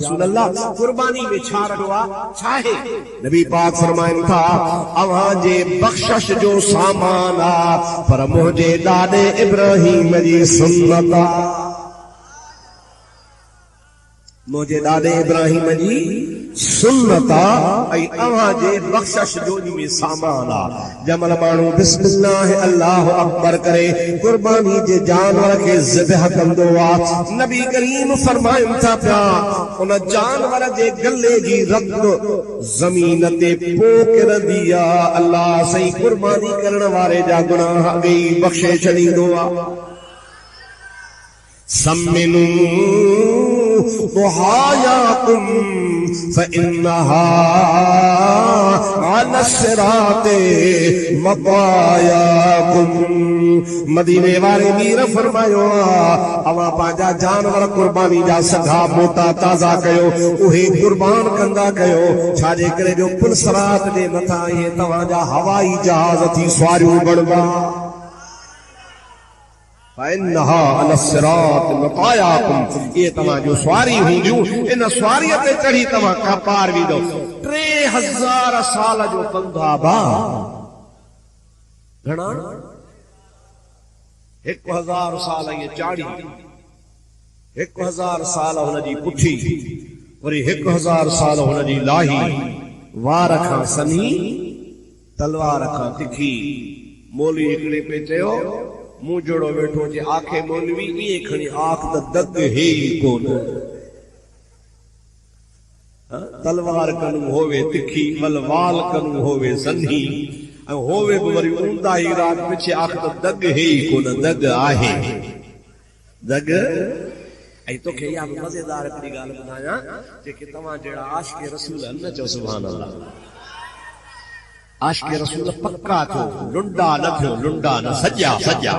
रसूलुल्लाह कुर्बानी में छा रखवा छाहे नबी पाक फरमाइन था अवां जे बख्शिश जो सामान आ पर मुझे दादे इब्राहिम जी सुन्नत मुझे दादे इब्राहिम जी सुन्नत आई अवां जे बख्शिश जो में सामान आ जमल मानू बिस्मिल्लाह अल्लाह अकबर करे कुर्बानी जे जानवर के ज़िबह कंदो आ नबी करीम फरमाइन था पिया उन जानवर जे गले जी रत जमीन ते पोकर दिया अल्लाह सही कुर्बानी करण वारे जा गुनाह अगई बख्शे छड़ींदो आ सम्मिनु दुहायाकुम फइन्नहा अला सिराते मतायाकुम मदीने वाले मीर फरमायो अवा पांजा जानवर कुर्बानी जा सधा मोटा ताज़ा कयो उहे कुर्बान कंदा कयो छाजे करे जो पुलसरात जे मथा ये तवा जा हवाई जहाज थी सवारियूं बणबा फइन्नहा अला सिरात मतायाकुम ये तवा जो सवारी हुंदियूं इन सवारी ते चढ़ी तवा का पार वीदो 3000 साल जो पंधा बा घणा 1000 साल ये चाड़ी 1000 साल हुनजी पुठी वरी 1000 साल हुनजी लाही वार खां सनी तलवार खां तिखी मोली हिकड़े पे चयो मुंह जोड़ो वेठो जे आखे मौलवी ये खणी आख द दग हे कोन तलवार कनु होवे तिखी वलवाल कनु होवे सनी होवे वरी ऊंदा ही रात पिछे आख द दग हे कोन दग आहे दग ऐ तो के या मजेदार हिकड़ी गाल बुधाया जेके तवा जेड़ा आशिक रसूल न चो सुभान अल्लाह आशिक रसूल पक्का थो लुंडा न थियो लुंडा न सजा सजा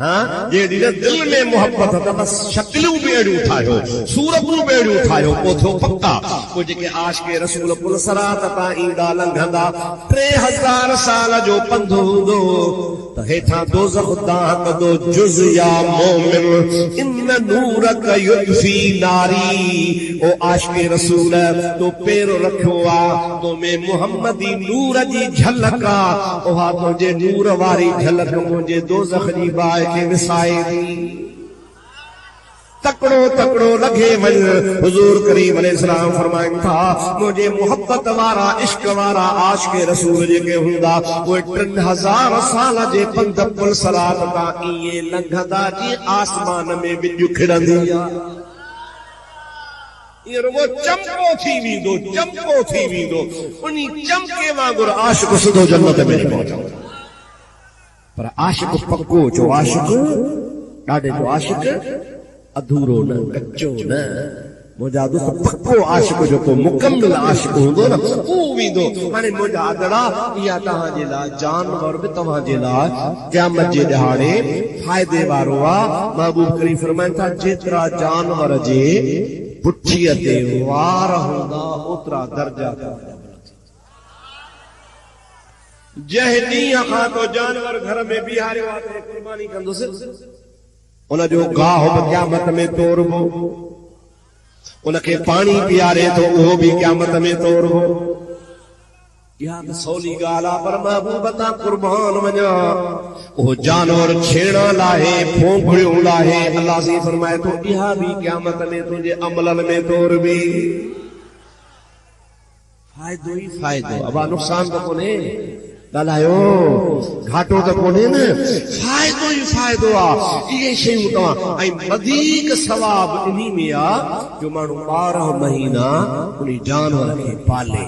हाँ जेडी दिल में मोहब्बत त बस शक्लू बेड़ू ठायो सूरतू बेड़ू ठायो पोथो पक्का को जेके आशिक रसूल पुलसरात ता ईंदा लंघंदा 3000 साल जो पंधो हुंदो त हेठा दोज़ख दाह कदो जुज़ या मोमिन इन नूरक युद्फी नारी ओ आशिक रसूल तो पेरो रखो आ तो में मुहम्मदी नूर जी झलका ओहा तो जे नूर वारी झलक मुझे दोज़ख जी बाय के विसाए दी तकड़ो तकड़ो लगे वल हुजूर करीम अलैहिस्सलाम फरमाइन था मुझे मोहब्बत वारा इश्क वारा आशिक रसूल जेके हुंदा वो 3000 साल जे पंध पुल सलात ता इए लंघदा जी आसमान में बिजू खिड़ंदी ये रुगो चमको थी वींदो उनी चमके वांगुर आशिक सिधो जन्नत में पहुंचो पर आशिक पक्को जो आशिक ॾाढे जो आशिक अधूरो न कच्चो न मुझा दोस्त पक्को आशिक जो को मुकम्मल आशिक हुंदो न ऊ वींदो हाणे मुझा आदड़ा या तहां जे ला जानवर भी तहां जे ला क़यामत जे ॾहाड़े फायदे वारो आ महबूब करीम फरमाइन था जेतरा जानवर जे पुठीअ ते वार हुंदा ओतरा दर्जा जह ॾींहं खां तो जानवर घर में बिहारियो आहे कुर्बानी कंदुसि उन जो गाह क़यामत में तोड़बो उनखे पानी पियारे तो उहो भी क़यामत में तोड़बो या सौली ॻाल्हि आहे पर महबूब तां कुर्बान वञा उहो जानवर छेड़ा लाहे फोंफड़ियूं लाहे अल्लाह से फरमाए तो इहा भी क़यामत में तुंहिंजे अमलन में तोड़बी फायदो ही फायदो अबा नुक़सान तो कोन्हे ॻाल्हायो घाटो त कोन्हे न फायदो ही फायदो आहे इहे शयूं तव्हां ऐं वधीक सवाब इन्ही में आहे जो माण्हू 12 महीना उन जानवर खे पाले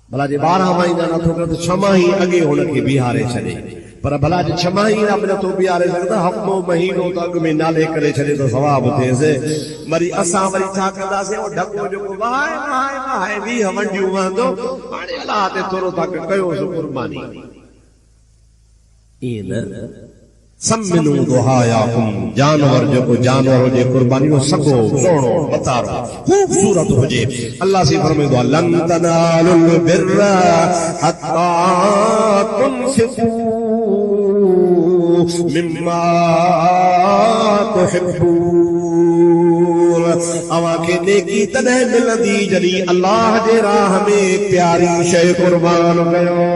भला जे 12 महीना नथो करे त 6 माही अॻे हुनखे बीहारे छॾे पर भला जे 6 महीना बि नथो बीहारे सघंदा हफ़्तो महीनो त अॻु में नाले करे छॾे त सवाब थिएसि वरी असां वरी छा कंदासीं उहो ढको जेको वाहे 20 वंडियूं वहंदो हाणे अलाह ते थोरो तक कयोसि कुर्बानी ईअं न सम्मिनु दुहायाकुम जानवर जेको जानवर हुजे कुर्बानी वो सगो सोणो बतारो खूबसूरत हुजे अल्लाह से फरमाईंदो आहे लन तनालुल बिर्रा हत्ता तुनफिकू मिम्मा तुहिब्बून। अवां खे नेकी तॾहिं मिलंदी जॾहिं अल्लाह जे राह में प्यारी शइ कुर्बान कयो,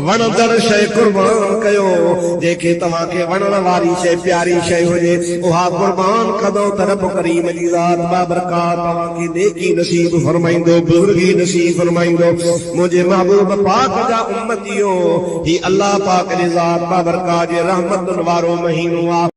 वणंदड़ शइ कुर्बान कयो। जेके तव्हां खे वणण वारी शइ प्यारी शइ हुजे उहा कुर्बान कंदो त रब करीम जी ज़ात बाबरकात तव्हां खे नेकी नसीब फरमाईंदो, बुज़ुर्गी नसीब फरमाईंदो। मुंहिंजे महबूब पाक जा उम्मतियो, ही अल्लाह पाक जी ज़ात बाबरकात जे रहमतुनि वारो महीनो आहे।